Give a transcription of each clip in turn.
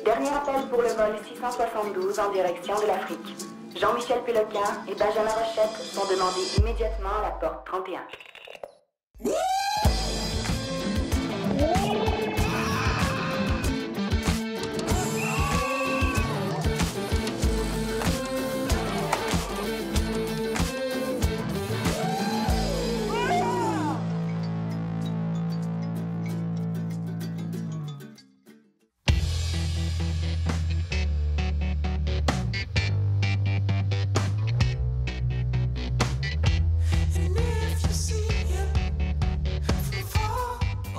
Dernier appel pour le vol 672 en direction de l'Afrique. Jean-Michel Péloquin et Benjamin Rochette sont demandés immédiatement à la porte 31.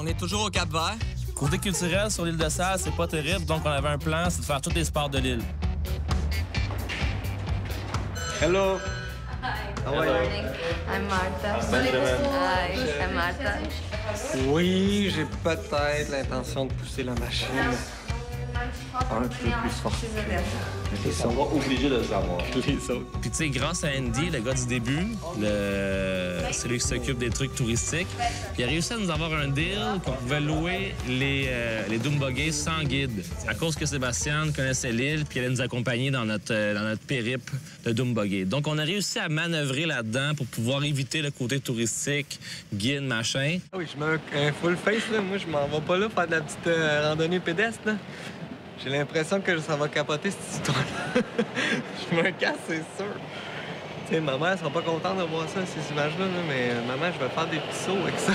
On est toujours au Cap-Vert. Côté culturel, sur l'île de Serre, c'est pas terrible, donc on avait un plan, c'est de faire tous les sports de l'île. Hello. Hi. Good morning. I'm Martha. Hi, I'm Martha. Oui, j'ai peut-être l'intention de pousser la machine un peu plus fort. Ils sont pas obligés de le savoir. Les autres. Puis tu sais, grâce à Andy, le gars du début, c'est lui qui s'occupe des trucs touristiques, il a réussi à nous avoir un deal qu'on pouvait louer les Doombuggies sans guide. À cause que Sébastien connaissait l'île puis il allait nous accompagner dans notre périple de Doombuggy. Donc on a réussi à manœuvrer là-dedans pour pouvoir éviter le côté touristique, guide, machin. Oui, je mets un full face, là. Moi, je m'en vais pas là faire de la petite randonnée pédestre, là. J'ai l'impression que ça va capoter, cette histoire-là. Je me casse, c'est sûr. Tu sais, ma mère sera pas contente de voir ça, ces images-là, là, mais maman, je vais faire des petits sauts avec ça.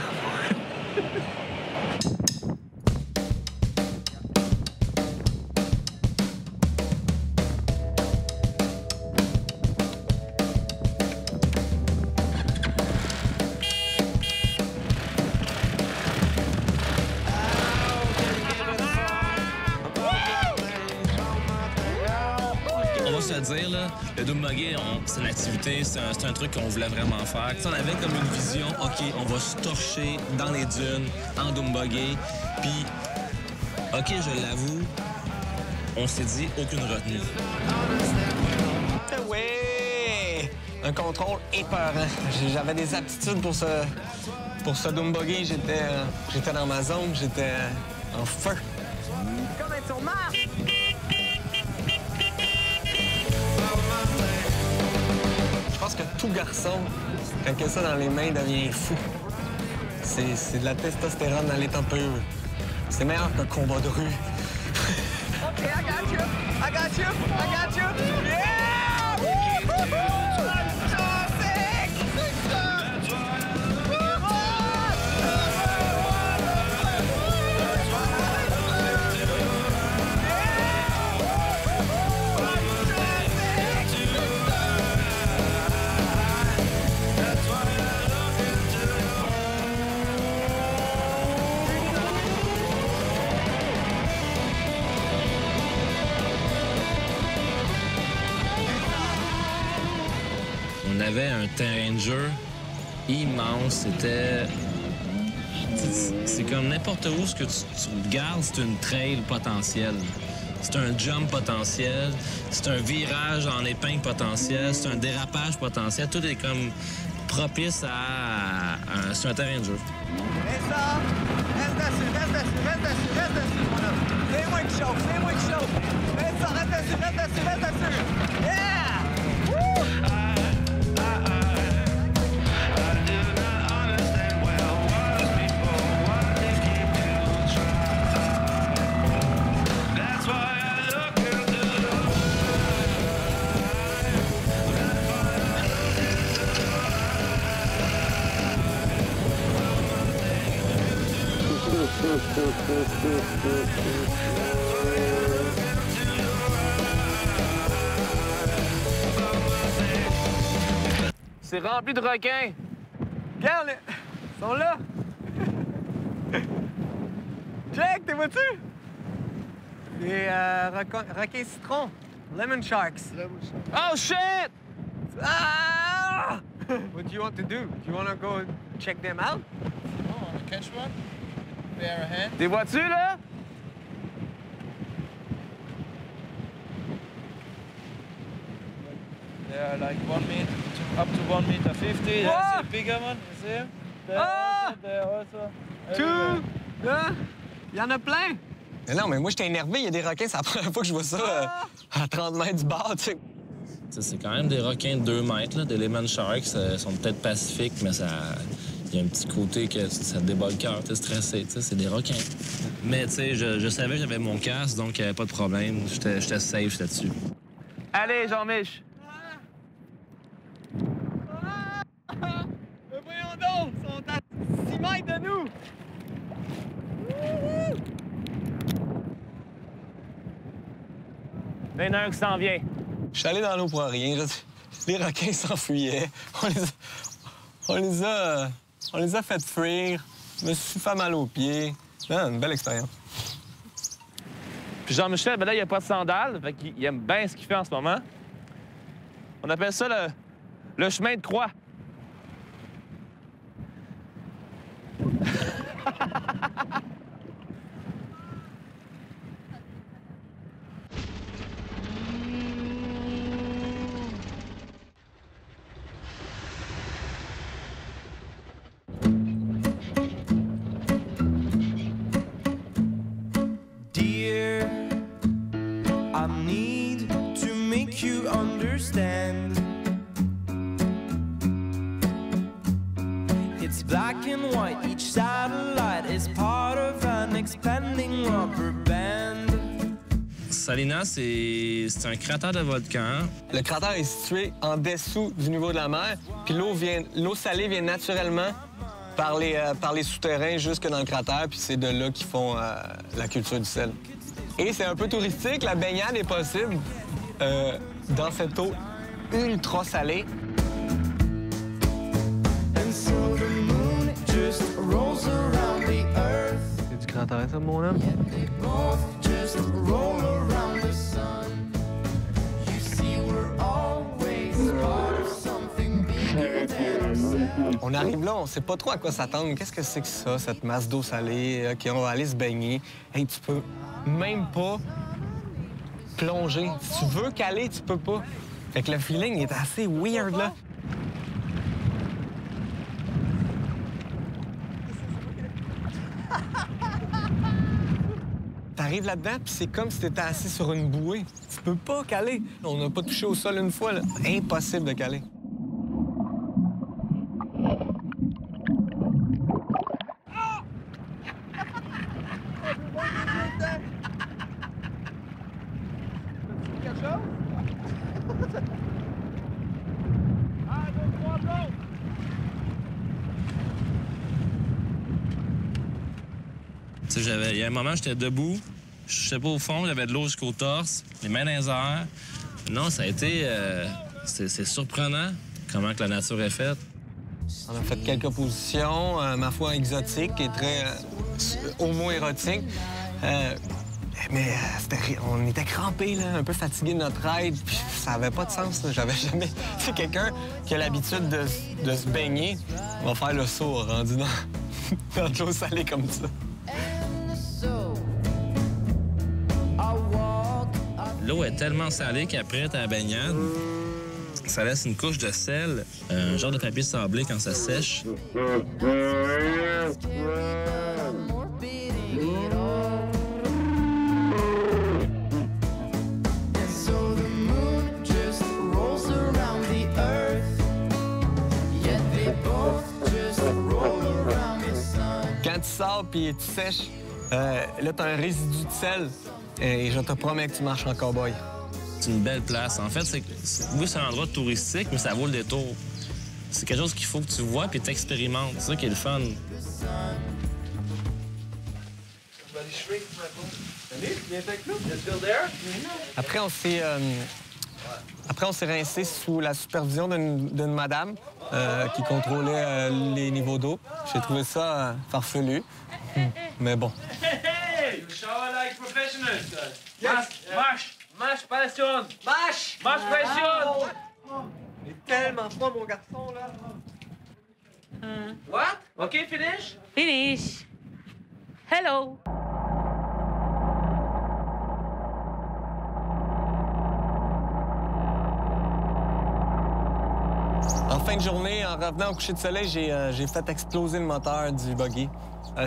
On va se le dire, là, le Doombuggy, c'est une activité, c'est un truc qu'on voulait vraiment faire. T'sais, on avait comme une vision, OK, on va se torcher dans les dunes, en Doombuggy. Puis, OK, je l'avoue, on s'est dit aucune retenue. Ouais! Un contrôle épeurant. J'avais des aptitudes pour ce Doombuggy. J'étais dans ma zone, j'étais en feu. Comme être sur marche! Je pense que tout garçon, quand il a ça dans les mains, devient fou. C'est de la testostérone dans les températures. C'est meilleur qu'un combat de rue. OK, I got you! I got you! I got you! Yeah! Fantastic! On avait un terrain de jeu immense. C'est comme n'importe où ce que tu regardes, c'est une trail potentielle. C'est un jump potentiel, c'est un virage en épingle potentiel, c'est un dérapage potentiel. Tout est comme propice sur un terrain de jeu. Reste là! Reste dessus, reste dessus, reste dessus, reste dessus, mon homme! C'est moi qui chauffe, c'est moi qui chauffe! Reste ça, reste dessus, reste dessus, reste dessus! Yeah! Woo! C'est rempli de requins. Regarde, ils sont là! Jack, t'es vois-tu? Des requins citron. Lemon sharks. Oh shit! Ah! What do you want to do? Do you want to go check them out? Oh, want to catch one? Bear a hand. T'es vois-tu, là? They are like 1 meter, up to 1 meter 50. That's a bigger one. You see him? There also, there also. Two! Là, il y en a plein! Mais non, mais moi, j'étais énervé. Il y a des requins, c'est la première fois que je vois ça à 30 mètres du bar, tu sais. C'est quand même des requins de 2 mètres, là, des Lehman Sharks. Ils sont peut-être pacifiques, mais il y a un petit côté que ça te débat le cœur, t'es stressé, c'est des requins. Mais tu sais, je savais que j'avais mon casque, donc il n'y avait pas de problème. J'étais safe, j'étais dessus. Allez, Jean-Mich! Mais voyons donc, ils sont à 6 mètres de nous! Il y en a un qui s'en vient. Je suis allé dans l'eau pour rien. Les requins s'enfuyaient. On les a fait fuir. Je me suis fait mal aux pieds. Une belle expérience. Puis Jean-Michel, ben là, il n'y a pas de sandales. Fait qu'il aime bien ce qu'il fait en ce moment. On appelle ça le chemin de croix. I need to make you understand. It's black and white, each satellite is part of an expanding rubber band. Salinas, c'est un cratère de volcan. Le cratère est situé en dessous du niveau de la mer, puis l'eau salée vient naturellement par les souterrains jusque dans le cratère, puis c'est de là qu'ils font la culture du sel. Et c'est un peu touristique, la baignade est possible dans cette eau ultra salée. C'est du cratère, ça, mon homme? On arrive là, on sait pas trop à quoi s'attendre. Qu'est-ce que c'est que ça, cette masse d'eau salée? OK, on va aller se baigner. Hey, tu peux même pas plonger. Si tu veux caler, tu peux pas. Fait que le feeling est assez weird, là. T'arrives là-dedans, puis c'est comme si t'étais assis sur une bouée. Tu peux pas caler. On n'a pas touché au sol une fois, là. Impossible de caler. Il y a un moment, j'étais debout, je sais pas au fond, j'avais de l'eau jusqu'au torse, les mains dans les airs. Non, ça a été... c'est surprenant comment que la nature est faite. On a fait quelques positions, ma foi exotiques et très homo-érotiques. Mais on était crampés, là, un peu fatigués de notre ride, puis ça avait pas de sens. J'avais jamais... Tu sais, quelqu'un qui a l'habitude de se baigner va faire le saut rendu dans de l'eau salée comme ça. L'eau est tellement salée qu'après ta baignade, ça laisse une couche de sel, un genre de papier sablé quand ça sèche. Quand tu sors puis tu sèches, là, t'as un résidu de sel. Et je te promets que tu marches en cow-boy. C'est une belle place. En fait, oui, c'est un endroit touristique, mais ça vaut le détour. C'est quelque chose qu'il faut que tu vois puis t'expérimentes. C'est ça qui est le fun. Après, on s'est rincé sous la supervision d'une madame qui contrôlait les niveaux d'eau. J'ai trouvé ça farfelu. Mais bon. Shower like professionals. Yes. Mash passion. Mash passion. Il est tellement froid, mon garçon, là. What? OK, finish? Finish. Hello. En fin de journée, en revenant au coucher de soleil, j'ai fait exploser le moteur du buggy.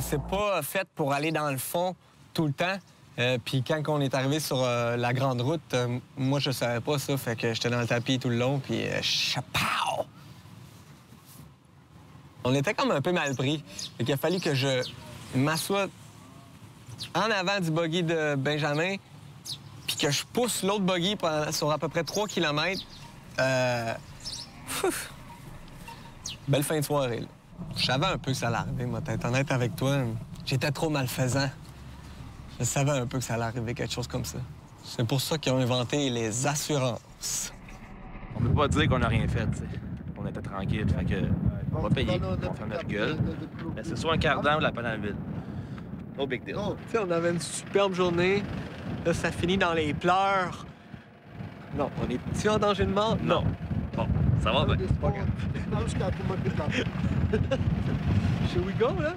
C'est pas fait pour aller dans le fond tout le temps. Puis quand on est arrivé sur la grande route, moi, je savais pas ça. Fait que j'étais dans le tapis tout le long, puis chapow! On était comme un peu mal pris. Fait qu'il a fallu que je m'assoie en avant du buggy de Benjamin, puis que je pousse l'autre buggy sur à peu près 3 km. Belle fin de soirée, là. Je savais un peu que ça allait arriver, moi, t'être honnête avec toi. J'étais trop malfaisant. Je savais un peu que ça allait arriver, quelque chose comme ça. C'est pour ça qu'ils ont inventé les assurances. On peut pas dire qu'on n'a rien fait, tu sais. On était tranquille, fait que on va payer, on ferme notre gueule. Mais c'est soit un quart d'heure ou la peine à la ville. No big deal. Tu sais, on avait une superbe journée. Là, ça finit dans les pleurs. Non, on est-tu en danger de mort? Non. Bon, ça va, ben. C'est pas grave. Should we go, là?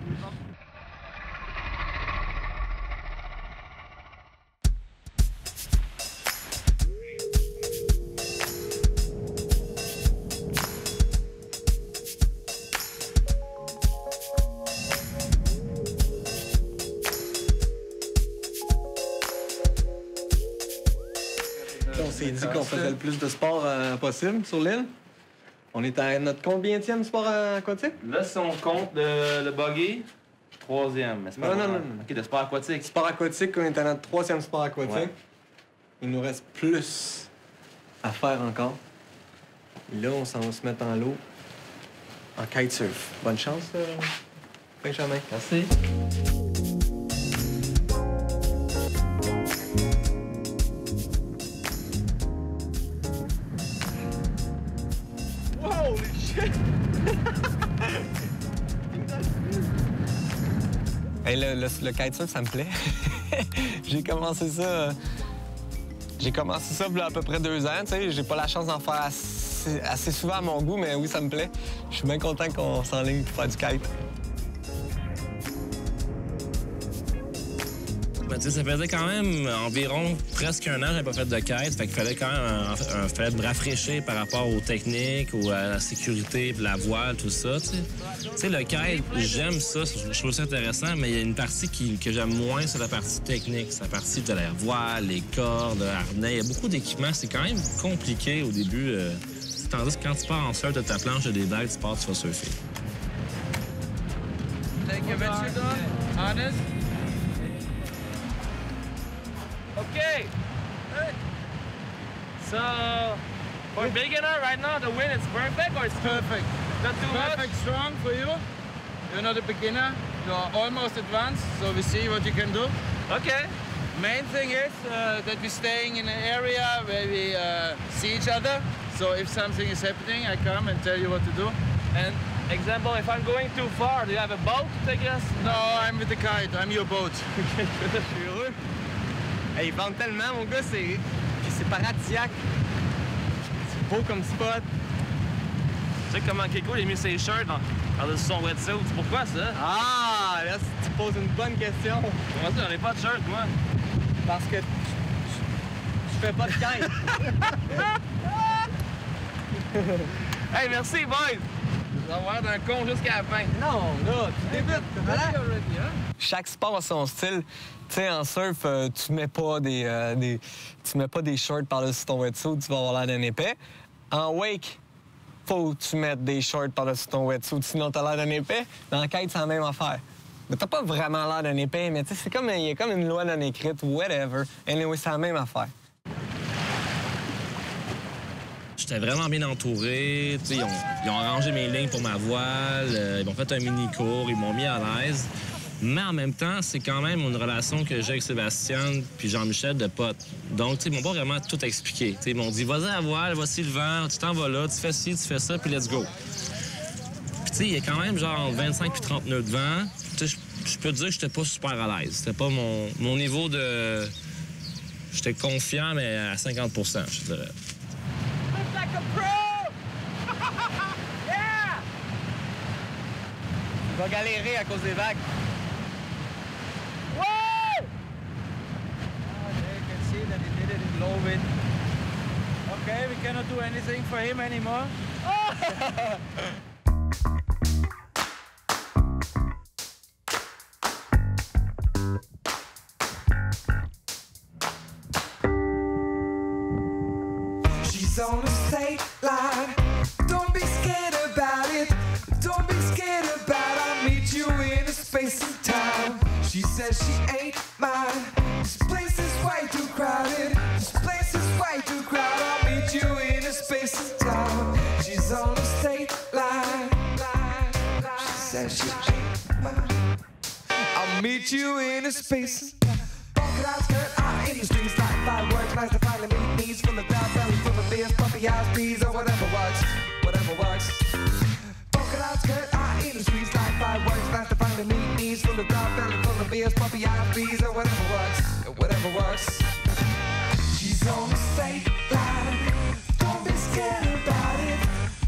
On s'est dit qu'on faisait le plus de sport possible sur l'île. On est à notre combienième sport aquatique? Là, si on compte le buggy, 3e. Mais c'est pas non. OK, le sport aquatique. Sport aquatique, on est à notre 3e sport aquatique. Ouais. Il nous reste plus à faire encore. Et là, on s'en va se mettre en l'eau en kitesurf. Bonne chance, Benjamin. Merci. Holy shit! Hey, le kitesurf, ça me plaît. J'ai commencé ça il y a à peu près 2 ans. Tu sais, j'ai pas la chance d'en faire assez souvent à mon goût, mais oui, ça me plaît. Je suis bien content qu'on s'enligne pour faire du kite. Ben, tu sais, ça faisait quand même environ presque 1 an que j'avais pas fait de kite. Fait qu'il fallait quand même fallait me rafraîchir par rapport aux techniques, ou à la sécurité, puis la voile, tout ça. Tu sais, le kite, j'aime ça, je trouve ça intéressant, mais il y a une partie que j'aime moins, c'est la partie technique. C'est la partie de la voile, les cordes, le harnais. Il y a beaucoup d'équipements. C'est quand même compliqué au début. Tandis que quand tu pars en surf de ta planche de des vagues, tu pars, tu vas surfer. Take your venture down, harness. Okay. So, for beginner right now, the wind is perfect or it's perfect? Not too perfect, strong for you. You're not a beginner. You're almost advanced, so we see what you can do. Okay. Main thing is that we're staying in an area where we see each other. So if something is happening, I come and tell you what to do. And example, if I'm going too far, do you have a boat to take us? No, I'm with the kite. I'm your boat. Je suis heureux. Hey, il vente tellement, mon gars, puis c'est paradisiaque. C'est beau comme spot. Tu sais comment Keiko a mis ses shirts par-dessus son wetsuit? C'est pourquoi ça? Ah, là, tu poses une bonne question. Comment ça, j'en ai pas de shirt, moi? Parce que tu fais pas de kite. Hey, merci, boys! Je vais avoir d'un con jusqu'à la fin. Non, là, tu débutes. Voilà. Chaque sport a son style. Tu sais, en surf, tu mets pas des shorts par-dessus ton wetsuit, tu vas avoir l'air d'un épais. En wake, faut que tu mettes des shorts par-dessus ton wetsuit, sinon t'as l'air d'un épais. Dans le kite, c'est la même affaire. Mais t'as pas vraiment l'air d'un épais, mais tu sais, il y a comme une loi non écrite, whatever. Anyway, c'est la même affaire. J'étais vraiment bien entouré. Ils ont arrangé mes lignes pour ma voile. Ils m'ont fait un mini-cours. Ils m'ont mis à l'aise. Mais en même temps, c'est quand même une relation que j'ai avec Sébastien puis Jean-Michel de potes. Donc, ils m'ont pas vraiment tout expliqué. Ils m'ont dit, vas-y à la voile, voici le vent, tu t'en vas là, tu fais ci, tu fais ça, puis let's go. Puis, il y a quand même genre 25 puis 30 nœuds de vent. Je peux te dire que j'étais pas super à l'aise. C'était pas mon niveau de... J'étais confiant, mais à 50 % je dirais. Il va galérer à cause des vagues. Whoa! Oh, there you can see that he did it in low wind. Okay, we cannot do anything for him anymore. says she ain't mine. This place is way too crowded. This place is way too crowded. I'll meet you in a space of time. She's on the state line. She says she ain't mine. I'll meet you in a space of time. Polka dot skirt, in the streets like fireworks. Nice to finally meet needs full of doubt, belly full of beers, puppy eyes, bees, or whatever works. Whatever works. Polka dot skirt, in the streets like fireworks. Nice to finally meet needs full of doubt, belly full of beers, puppy eyes, bees, or whatever works. Whatever works. She's on the state line. Don't be scared about it.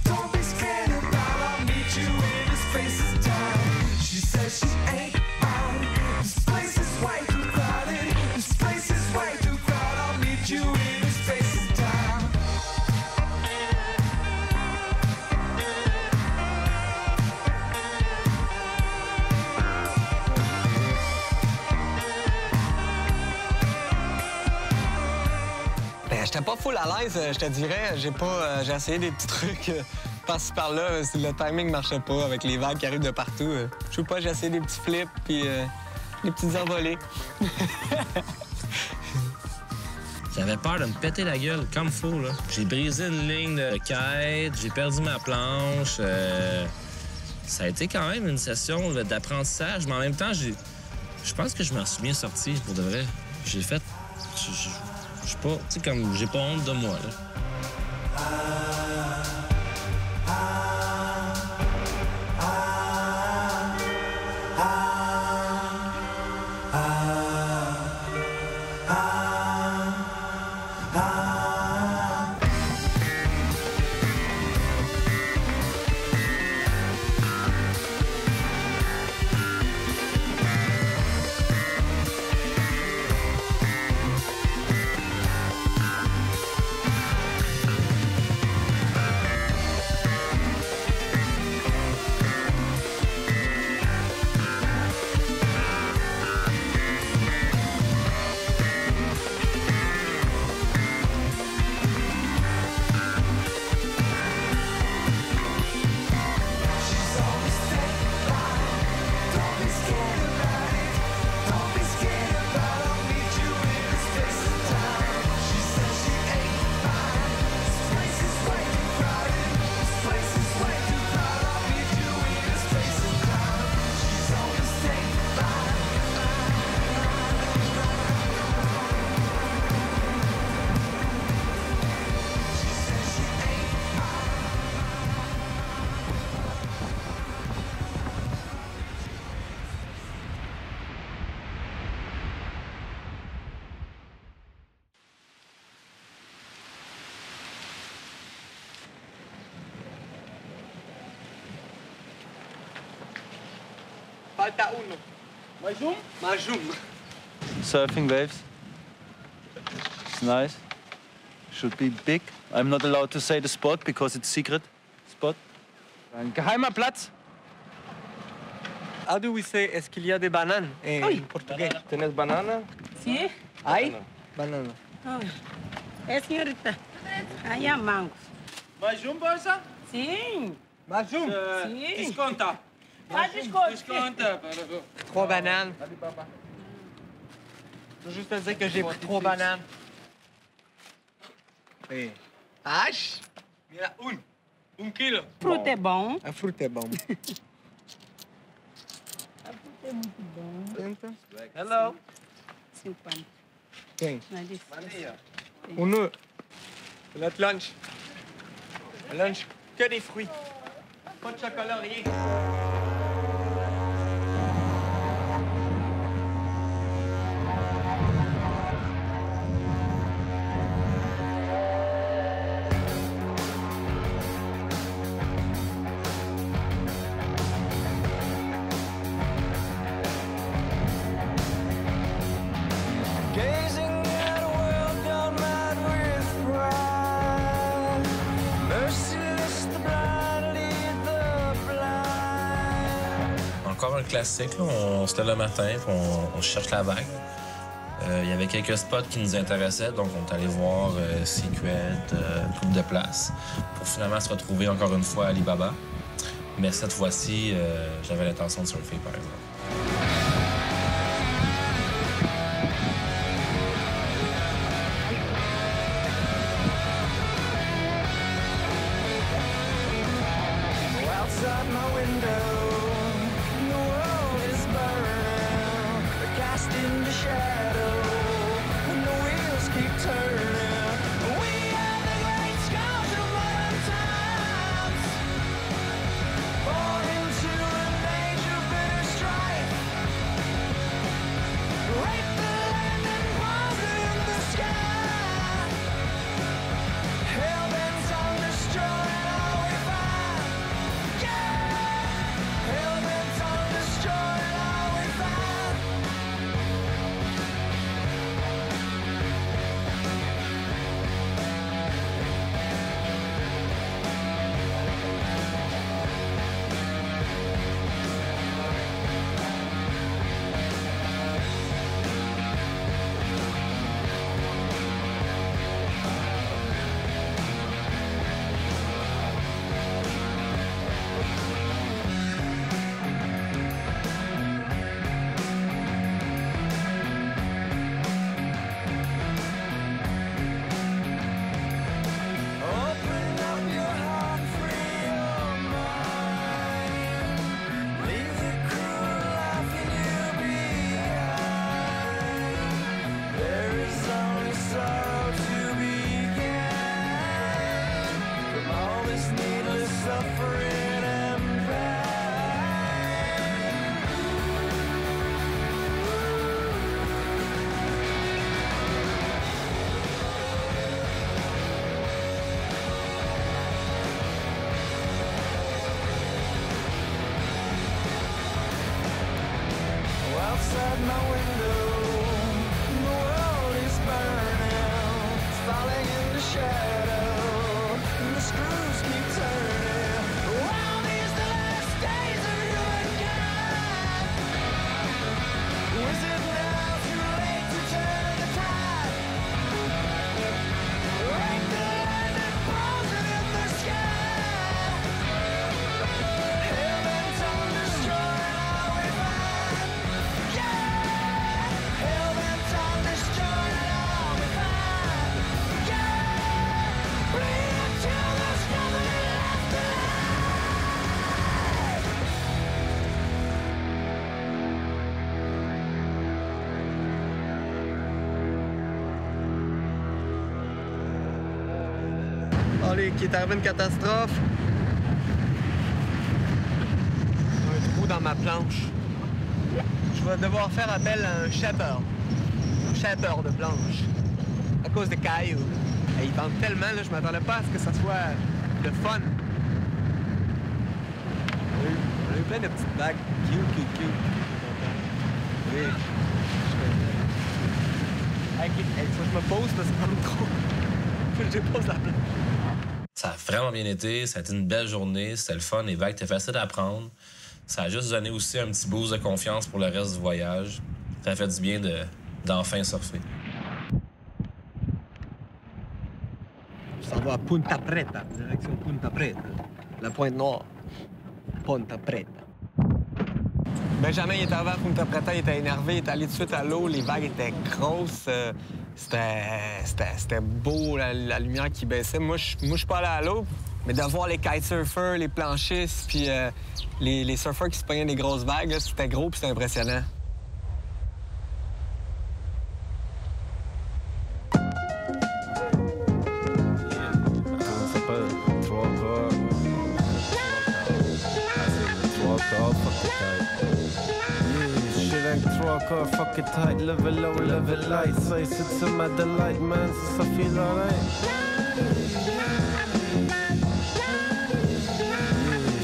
Don't be scared about it. I'll meet you in the space of time. She says she ain't mine. This place is way too crowded. This place is way too crowded. I'll meet you in the space of time. J'étais pas full à l'aise, je te dirais. J'ai essayé des petits trucs par-ci par-là. Le timing marchait pas avec les vagues qui arrivent de partout. Je sais pas, j'ai essayé des petits flips puis des petites envolées. J'avais peur de me péter la gueule, comme faux, là. J'ai brisé une ligne de quête, j'ai perdu ma planche. Ça a été quand même une session d'apprentissage, mais en même temps, je pense que je m'en suis bien sorti, pour de vrai. J'ai fait... Je sais pas, tu sais, comme j'ai pas honte de moi, là. Falta uno. Majum? Majum. Surfing waves. It's nice. Should be big. I'm not allowed to say the spot because it's secret spot. Ein geheimer Platz. How do we say est-ce qu'il y a des bananes en portugais? Tienes banana? Sí. Hay? Banana. Senhorita. Aí há mangos. Majum, bolsa? Sim. Majum. Sim. Desconta. Faz desconto. Desconta. 3 bananes. Je veux juste te dire que j'ai pris 3 bananes. Hey. Ache? Mira, kilo. Fruta é bom. A fruta é bom. A fruta é muito bom. Hello. 50. Quem? Não é difícil. Uno. Notre lunch. Lunch, que des fruits. Pas de chocolat, rien. Encore un classique, là. On se lève le matin, puis on cherche la vague. Il y avait quelques spots qui nous intéressaient, donc on est allé voir Secret, une couple de places, pour finalement se retrouver encore une fois à Alibaba. Mais cette fois-ci, j'avais l'intention de surfer, par exemple. window. The world is burning, cast into shadow, and the wheels keep turning. We are the great scars of modern times, born into an age of bitter strife. Rape the land and poison in the sky. Hell-bent on destroying all we find. Yeah! Hell-bent on destroying all we find. Open up your heart, free your mind. Leave the cruel life in you behind. There is only sorrow to be gained from all this needless suffering and pain. Outside my window, the world is burning, falling into shadow, and the screws keep turning. Wow, these the last days of humankind. Is it now too late to turn the tide? Rape the land and poison in the sky. Hell-bent on destroying all we find. Hell-bent on destroying all we find. Bleed until there's nothing left to hide. Allez, qui est arrivé une catastrophe. Un trou dans ma planche. Je vais devoir faire appel à un shepherd. Un shepherd de planche. À cause des cailloux. Et ils vendent tellement, là, je m'attendais pas à ce que ça soit le fun. On a eu plein de petites vagues. Cute. Oui. Hey, faut que je me pose parce que c'est comme trop. Faut que je dépose la planche. Ça a vraiment bien été. Ça a été une belle journée. C'était le fun. Les vagues étaient faciles à prendre. Ça a juste donné aussi un petit boost de confiance pour le reste du voyage. Ça a fait du bien d'enfin surfer. Ça va à Punta Preta, direction Punta Preta. La pointe noire. Punta Preta. Benjamin il est arrivé à Punta Preta, il était énervé, il est allé tout de suite à l'eau, les vagues étaient grosses. C'était beau, la lumière qui baissait. Moi, je suis pas allé à l'eau, mais de voir les kitesurfers, les planchistes, puis les surfeurs qui se pognaient des grosses vagues, c'était gros puis c'était impressionnant. Fuck it tight, live it low, live it light. Say it's to my delight, man, since I feel alright.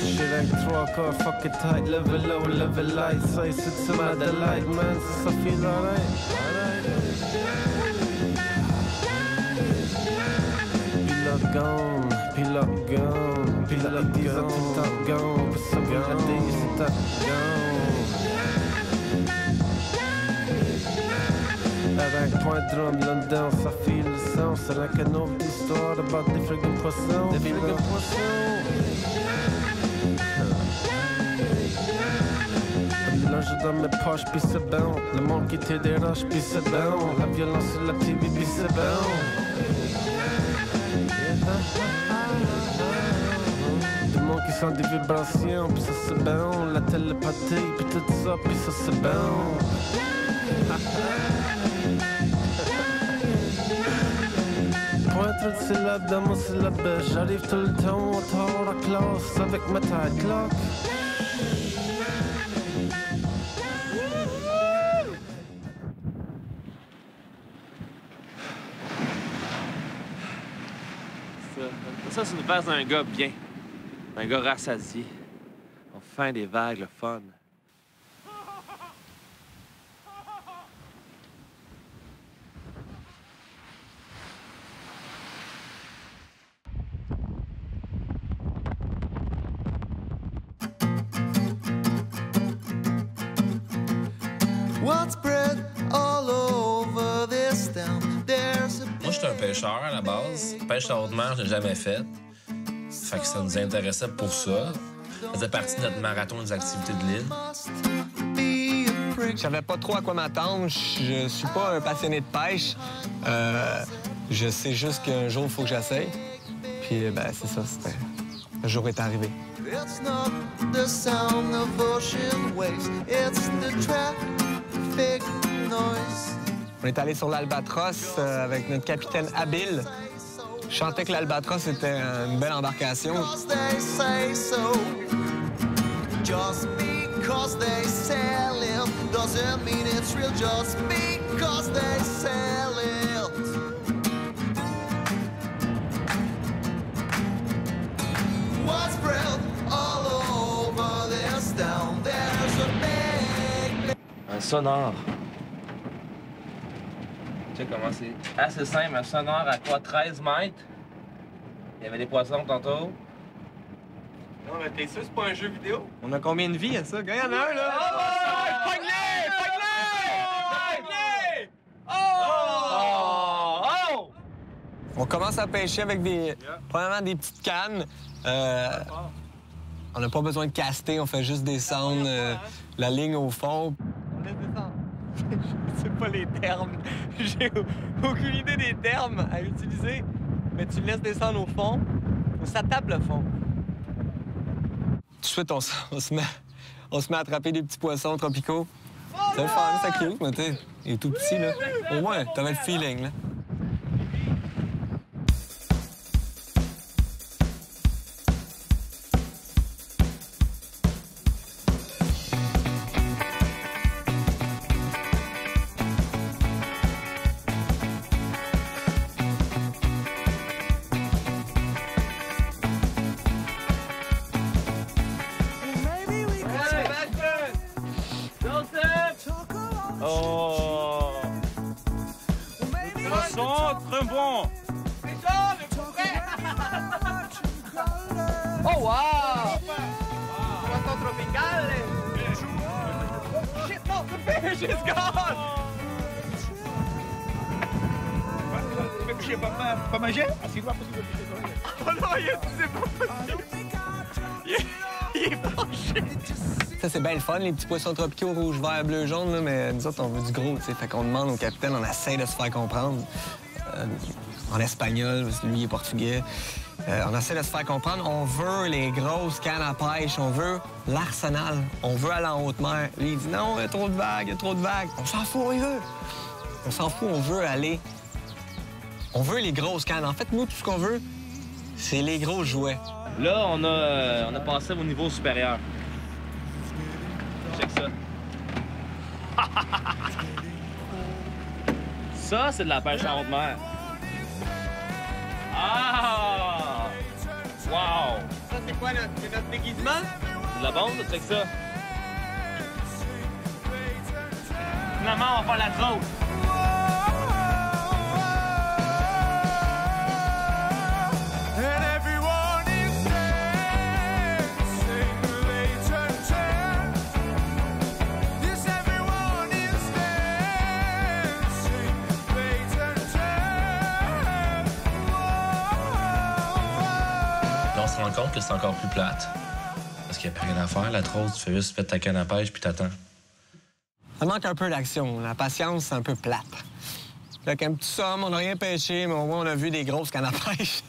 Shit ain't 3 quarts, fuck it tight, live it low, live it light. Say it's to my delight, man, since I feel alright. Pilote gone, pilote 10 ans, tout top gone. Pour ça, la D, c'est top gone. Avec point drum, London, ça file le sang. C'est like an old histoire about des friggin' poissons. Des friggin' poissons. Linge dans mes poches, pis c'est bon. Le monde qui te dérange, pis c'est bon. La violence sur la TV, pis c'est bon. Le monde qui sont des vibrations, puis ça c'est bon. La télépathie, puis tout ça, puis ça c'est bon. Point trop de syllabes dans mon syllabus. J'arrive tout le temps en retard à classe avec ma taille clock. Ça, c'est une veste d'un gars bien. Un gars rassasié. On fait des vagues, le fun. What's spread all over this town? There's a Moi, je suis un pêcheur à la base. Pêche à haute mer, je l'ai jamais fait. Fait que ça nous intéressait pour ça. Ça faisait partie de notre marathon des activités de l'île. Je savais pas trop à quoi m'attendre. Je suis pas un passionné de pêche. Je sais juste qu'un jour, il faut que j'essaye. Puis, ben, c'est ça. Le jour est arrivé. It's not the sound of ocean waves, it's the traffic noise. On est allé sur l'Albatros avec notre capitaine habile. Je chantais que l'Albatros était une belle embarcation. They say so. Just because they sell it doesn't mean it's real. Just because they sell it. What's spread all over this town? There's a big. Un sonore. Tu sais comment c'est assez simple, un sonore à quoi, 13 mètres. Il y avait des poissons tantôt. Non, mais t'es sûr, c'est pas un jeu vidéo? On a combien de vies à ça? Il y en a un, là! Oh! Pogne-les! Pogne-les! Oh! Oh! On commence à pêcher avec premièrement des petites cannes. On n'a pas besoin de caster, on fait juste descendre la ligne au fond. On laisse descendre. Je sais pas les termes. J'ai aucune idée des termes à utiliser. Mais tu le laisses descendre au fond. Ça tape le fond. Tout de suite, on se met à attraper des petits poissons tropicaux. C'est le fun, c'est cute, mais tu il est tout petit, là. Au moins, t'avais le feeling, là. Oh! Le son, très bon! Oh, wow! Poisson tropical! Shit, no, the fish is gone! Pas manger? Oh non, c'est pas possible! Il est fâché! Ça, c'est bien le fun, les petits poissons tropicaux rouge, vert, bleu, jaune, là, mais nous autres, on veut du gros, tu sais. Fait qu'on demande au capitaine, on essaie de se faire comprendre. En espagnol, parce que lui, il est portugais. On essaie de se faire comprendre. On veut les grosses cannes à pêche, on veut l'arsenal, on veut aller en haute mer. Lui, il dit non, il y a trop de vagues, il y a trop de vagues. On s'en fout, on y veut. On s'en fout, on veut aller. On veut les grosses cannes. En fait, nous, tout ce qu'on veut, c'est les gros jouets. Là, on a passé au niveau supérieur. Check ça. Ça, c'est de la pêche en haute mer. Ah! Wow! Ça, c'est quoi, notre déguisement? C'est de la bombe, check ça. Finalement, on va faire la grosse. Là, on se rend compte que c'est encore plus plate. Parce qu'il n'y a plus rien à faire. La trousse, tu fais juste mettre ta canne à pêche puis t'attends. Ça manque un peu d'action. La patience, c'est un peu plate. Fait qu'un petit somme, on n'a rien pêché, mais au moins, on a vu des grosses cannes à pêche.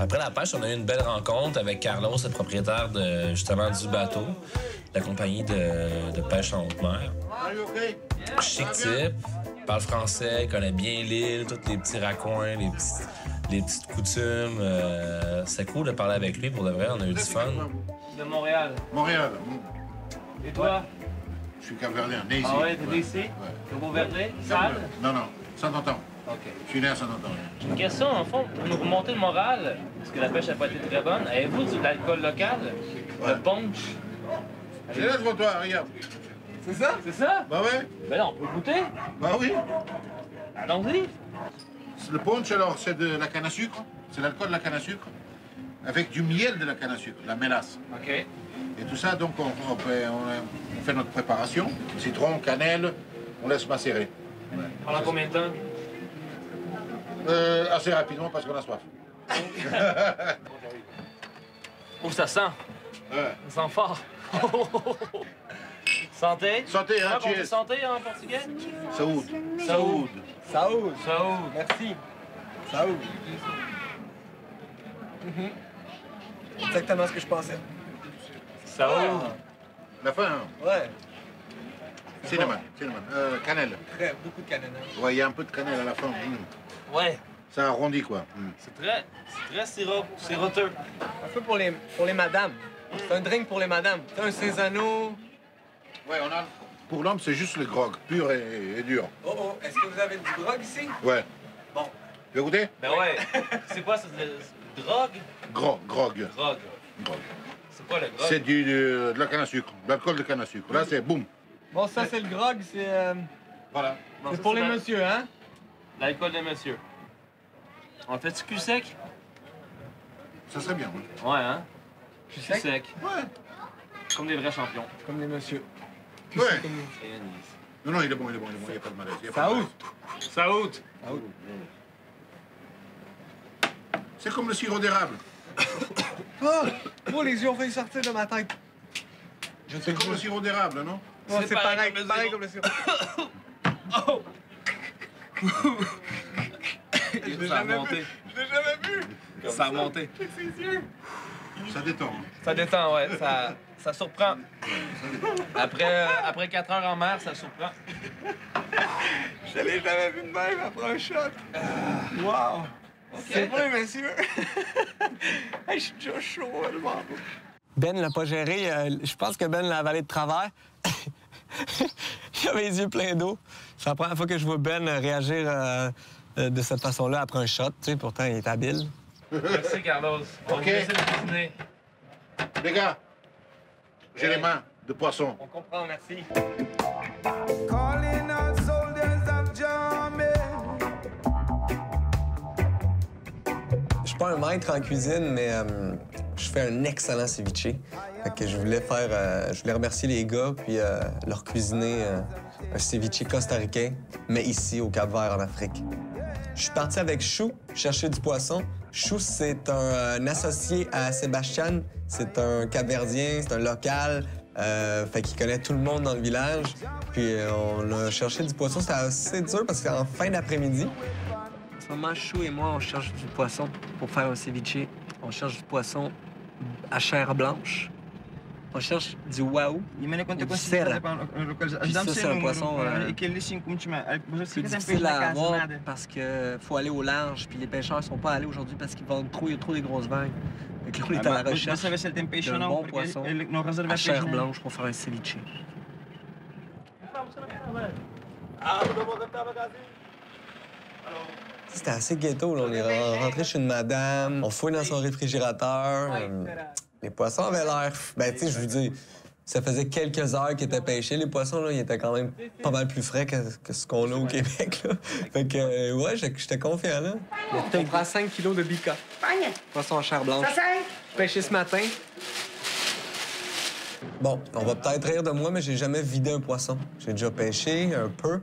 Après la pêche, on a eu une belle rencontre avec Carlos, le propriétaire justement du bateau, la compagnie de pêche en haute mer. Chic type, parle français, il connaît bien l'île, tous les petits raccoins, les petites coutumes. C'est cool de parler avec lui, pour de vrai, on a eu du fun. De Montréal. Montréal. Et toi? Je suis capverdien, né ici. Ah ouais, t'es d'ici? De Beauverdé? Sale? Non, non, Saint-Anton. OK. Je suis né à Saint-Anton. J'ai une question, en fond, pour nous remonter le moral, parce que la pêche n'a pas été très bonne. Avez-vous de l'alcool local? Le punch? C'est là devant toi, regarde. C'est ça? C'est ça? Bah ouais. Ben là, on peut goûter. Bah oui. Allons-y. Le punch, alors, c'est de la canne à sucre. C'est l'alcool de la canne à sucre. Avec du miel de la canne à sucre, la mélasse. OK. Et tout ça, donc, on fait notre préparation. Citron, cannelle, on laisse macérer. Pendant combien de temps? Assez rapidement parce qu'on a soif. Oh, ça sent. Ouais. Ça sent fort. Santé. Santé, hein, Comment on dit cheers. santé en portugais? Saúde. Saúde. Saoud. Saúde. Merci. Saoud. Exactement ce que je pensais. Saúde. La fin, hein? Ouais. Cinnamon. Cannelle. Beaucoup de cannelle. Ouais, il y a un peu de cannelle à la fin. Mm. Ouais. Ça arrondit, quoi. Mm. C'est très siroteux. Un peu pour les madames. C'est un drink pour les madames. C'est un Cézanneau. Ouais, on a... Pour l'homme, c'est juste le grog, pur et dur. Oh, est-ce que vous avez du grog ici? Ouais. Bon. Tu veux goûter? Ben ouais. C'est quoi ça? C'est drogue? Grog. Drogue. Grog. C'est quoi le grog? C'est de la canne à sucre, de l'alcool de canne à sucre. Là, c'est boum. Bon, ça, c'est le grog, c'est... Voilà. Non, c'est ça, pour c'est les messieurs, hein? L'alcool de monsieur. On fait du cul sec? Ça serait bien, oui. Ouais, hein? Cul Cul sec. Ouais. Comme des vrais champions. Comme les messieurs. Ouais. Comme nous. Non, il est bon, il n'y a pas de malaise. Saoud. Saoud. C'est comme le sirop d'érable. Oh, les yeux ont failli sortir de ma tête. C'est comme le sirop d'érable, non? Ouais, c'est pareil comme le sirop. Oh! Je l'ai Ça a jamais monté. vu. Je l'ai jamais vu. Ça a monté. Check ses yeux. Ça détend. Ça détend, ouais. Ça surprend. Après 4 heures en mer, ça surprend. Je l'ai jamais vu de même après un shot. Wow. C'est bon, messieurs. Hey, je suis déjà chaud, le bord. Ben l'a pas géré. Je pense que Ben l'a avalé de travers. Il avait les yeux pleins d'eau. C'est la première fois que je vois Ben réagir de cette façon-là après un shot. Tu sais, pourtant, il est habile. Merci, Carlos. On va vous laisser le dîner. Les gars, j'ai les mains de poisson. On comprend, merci. Calling all soldiers of Germany. Je suis pas un maître en cuisine, mais je fais un excellent ceviche. Fait que je voulais remercier les gars puis leur cuisiner un ceviche costaricain, mais ici au Cap-Vert en Afrique. Je suis parti avec Chou chercher du poisson. Chou, c'est un associé à Sébastien. C'est un Cap-Verdien, c'est un local. Fait qu'il connaît tout le monde dans le village. Puis on a cherché du poisson. C'était assez dur parce qu'en fin d'après-midi, En ce moment, Chou et moi, on cherche du poisson pour faire un ceviche. On cherche du poisson à chair blanche. On cherche du wahoo ou du serra. Puis ça, c'est un poisson plus difficile à avoir parce qu'il faut aller au large. Puis les pêcheurs sont pas allés aujourd'hui parce qu'il y a trop des grosses vagues. Donc là, on est à la recherche d'un bon poisson à chair blanche pour faire un ceviche. c'était assez ghetto. Là. On est rentré chez une madame, on fouille dans son réfrigérateur. Les poissons avaient l'air... Ben, tu sais, je vous dis, ça faisait quelques heures qu'ils étaient pêchés. Les poissons, là, ils étaient quand même pas mal plus frais que ce qu'on a au Québec, là. Fait que, ouais, j'étais confiant, là. On prend 5 kilos de bica. Poisson à chair blanche. Pêché ce matin. Bon, on va peut-être rire de moi, mais j'ai jamais vidé un poisson. J'ai déjà pêché un peu,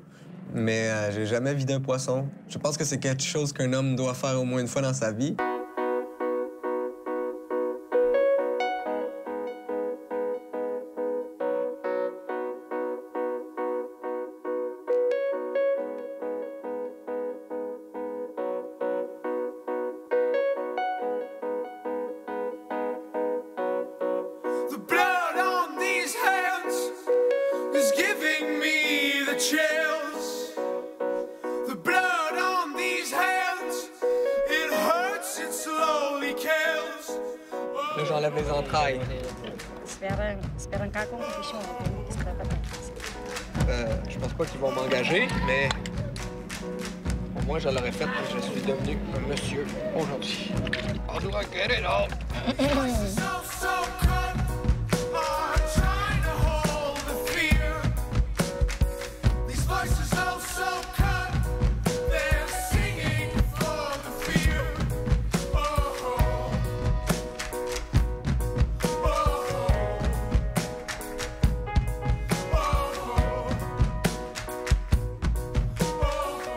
mais j'ai jamais vidé un poisson. Je pense que c'est quelque chose qu'un homme doit faire au moins une fois dans sa vie. Là, j'enlève les entrailles. Espera cá com o bichão. Je pense pas qu'ils vont m'engager, mais au moins je l'aurais fait que je suis devenu un monsieur aujourd'hui. How do I get it all?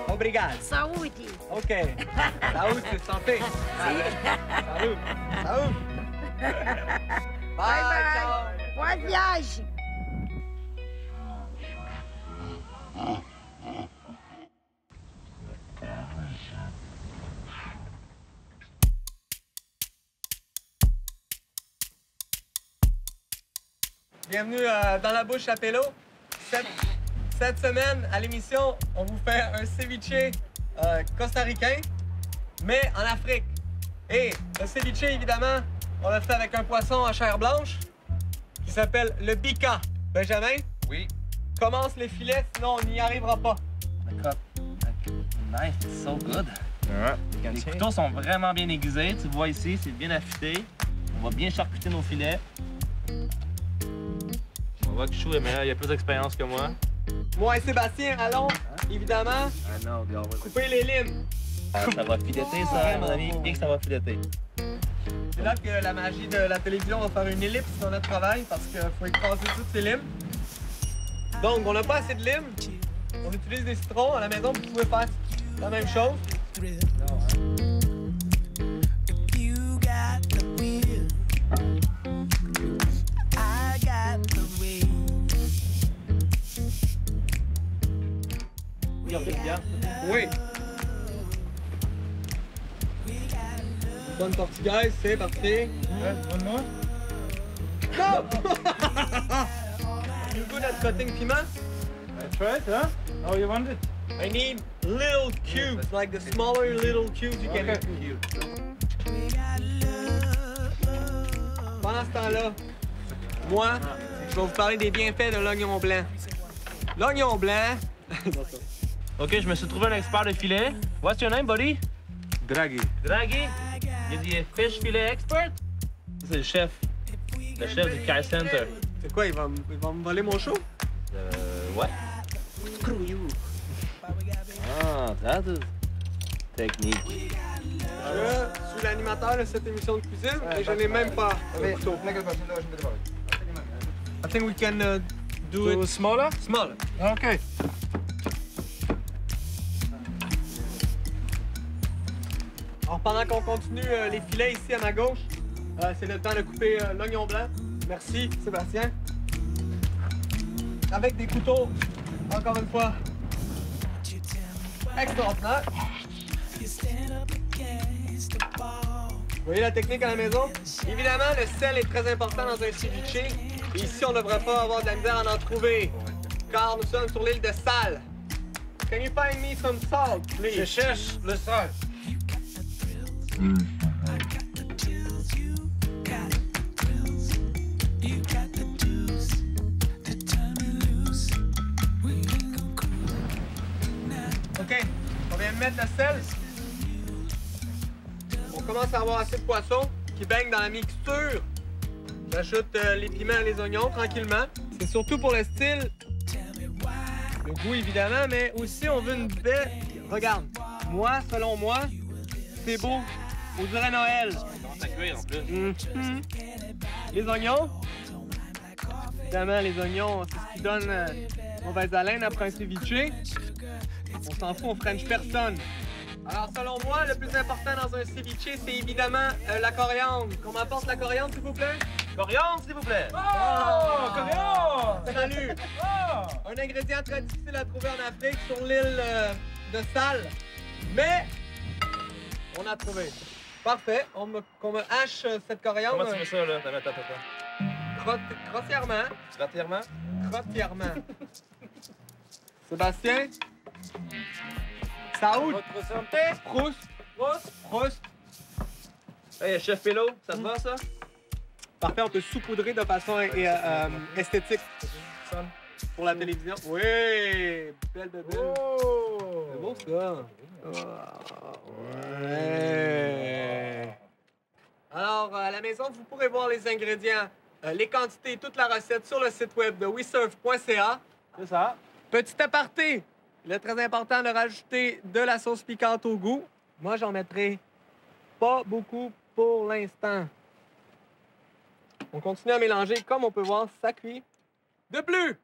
Obrigado. Saúde. OK. Saúde, c'est santé. Saúde. Saúde. Bye, bye. Ciao. Boa viagem. Bienvenue dans la bouche à Pélo. Cette semaine, à l'émission, on vous fait un ceviche costaricain, mais en Afrique. Et le ceviche, évidemment, on l'a fait avec un poisson à chair blanche qui s'appelle le bica. Benjamin? Oui. Commence les filets, sinon on n'y arrivera pas. The cut. Nice, it's so good. Les couteaux sont vraiment bien aiguisés. Tu vois ici, c'est bien affûté. On va bien charcuter nos filets. On voit que Chou est meilleur, il a plus d'expérience que moi. Moi et Sébastien, allons, évidemment, couper les limes. Ça va fileter, ça, mon ami. Bien que ça va fileter. C'est là que la magie de la télévision va faire une ellipse dans notre travail parce qu'il faut écraser toutes ces limes. Donc, on n'a pas assez de limes. On utilise des citrons. À la maison, vous pouvez faire la même chose. Oui. Bonne portugaise, c'est parti. One more? Go! You good at cutting piment? That's right, huh? How you want it? I need little cubes, like the smaller little cubes you can Okay. Pendant ce temps-là, moi, je vais vous parler des bienfaits de l'oignon blanc. L'oignon blanc... OK, je me suis trouvé un expert de filet. What's your name, buddy? Draghi. Draghi? Il dit fish filet expert? C'est le chef. Le chef du Kai Center. C'est quoi, il va me voler mon show? Ouais. Screw you. Ah, that is technique. Je suis l'animateur de cette émission de cuisine et je n'ai même pas un couteau. I think we can do it smaller? smaller. Okay. Alors pendant qu'on continue les filets ici à ma gauche, c'est le temps de couper l'oignon blanc. Merci Sébastien. Avec des couteaux, encore une fois, extraordinaire. Vous voyez la technique à la maison? Évidemment, le sel est très important dans un ceviche. Et ici, on ne devrait pas avoir de la misère à en trouver, car nous sommes sur l'île de Sal. Can you find me some salt, please? Je cherche le sel. OK, on vient de mettre le sel. On commence à avoir assez de poisson qui baigne dans la mixture. J'ajoute les piments et les oignons tranquillement. C'est surtout pour le style, le goût évidemment, mais aussi on veut une belle... Regarde, moi, selon moi, c'est beau. On dirait Noël. Ça commence à cuire en plus. Les oignons. Évidemment, les oignons, c'est ce qui donne mauvaise haleine après un ceviche. On s'en fout, on French personne. Alors, selon moi, le plus important dans un ceviche, c'est évidemment la coriandre. Qu'on m'apporte la coriandre, s'il vous plaît? Coriandre, s'il vous plaît! Oh, coriandre! Salut! Oh! Un ingrédient très difficile à trouver en Afrique, sur l'île de Sal. Mais, on a trouvé. Parfait. Qu'on me hache cette coriandre. Comment tu fais ça, là? Attends. Grossièrement. Grossièrement? Grossièrement. Sébastien? Saoud! Votre santé? Proust! Proust! Proust! Hey, chef Pélo, ça te va, ça? Parfait, on peut saupoudrer de façon esthétique. Pour la télévision. Oui! Belle de belle. Oh! C'est beau, ça. Ouais. Alors, à la maison, vous pourrez voir les ingrédients, les quantités et toute la recette sur le site web de wesurf.ca. C'est ça. Petit aparté, il est très important de rajouter de la sauce piquante au goût. Moi, j'en mettrai pas beaucoup pour l'instant. On continue à mélanger. Comme on peut voir, ça cuit. De plus,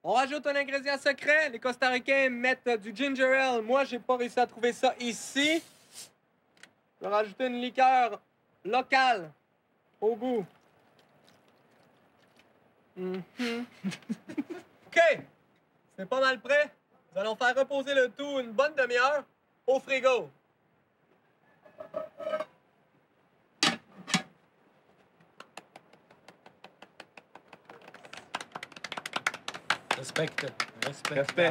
on rajoute un ingrédient secret. Les Costaricains mettent du ginger ale. Moi, j'ai pas réussi à trouver ça ici. Je vais rajouter une liqueur locale au goût. OK. C'est pas mal prêt. Nous allons faire reposer le tout une bonne demi-heure au frigo. Respect. Respect.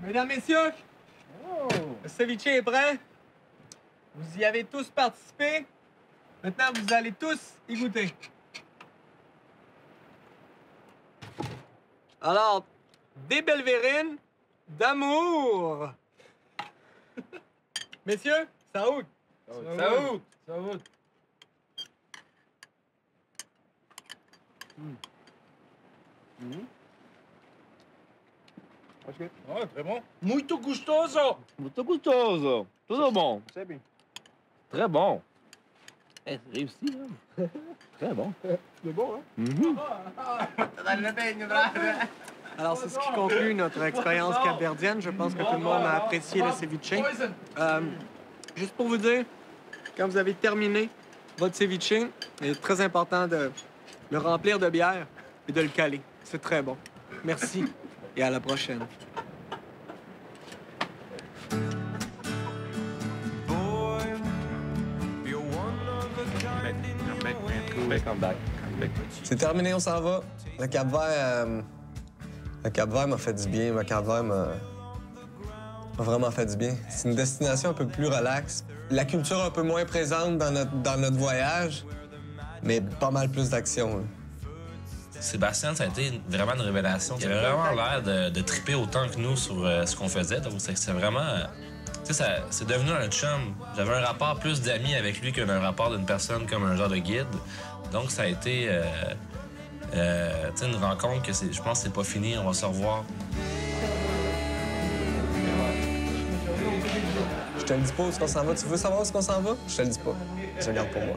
Mesdames, messieurs, le ceviche est prêt. Vous y avez tous participé. Maintenant, vous allez tous y goûter. Alors, des belvérines d'amour. Messieurs, saoud. Saoud. Saoud. Ouais, très bon. Muito gustoso. Muito gostoso. Tudo bom. C'est bien. Très bon. Eh, c'est réussi, hein? Très bon. C'est bon, hein? Alors, c'est ce qui conclut notre expérience capverdienne. Je pense que tout le monde a apprécié le ceviche. Juste pour vous dire, quand vous avez terminé votre ceviche, il est très important de le remplir de bière et de le caler. C'est très bon. Merci et à la prochaine. C'est terminé, on s'en va. Le Cap-Vert m'a fait du bien. Le Cap-Vert m'a vraiment fait du bien. C'est une destination un peu plus relaxe. La culture un peu moins présente dans notre voyage, mais pas mal plus d'action. Sébastien, ça a été vraiment une révélation. Il avait vraiment l'air de triper autant que nous sur ce qu'on faisait. Donc, c'est vraiment... Tu sais, c'est devenu un chum. J'avais un rapport plus d'amis avec lui qu'un rapport d'une personne comme un genre de guide. Donc, ça a été une rencontre que je pense que c'est pas fini. On va se revoir. Je te le dis pas où est-ce qu'on s'en va. Tu veux savoir où est-ce qu'on s'en va? Je te le dis pas. Je regarde pour moi.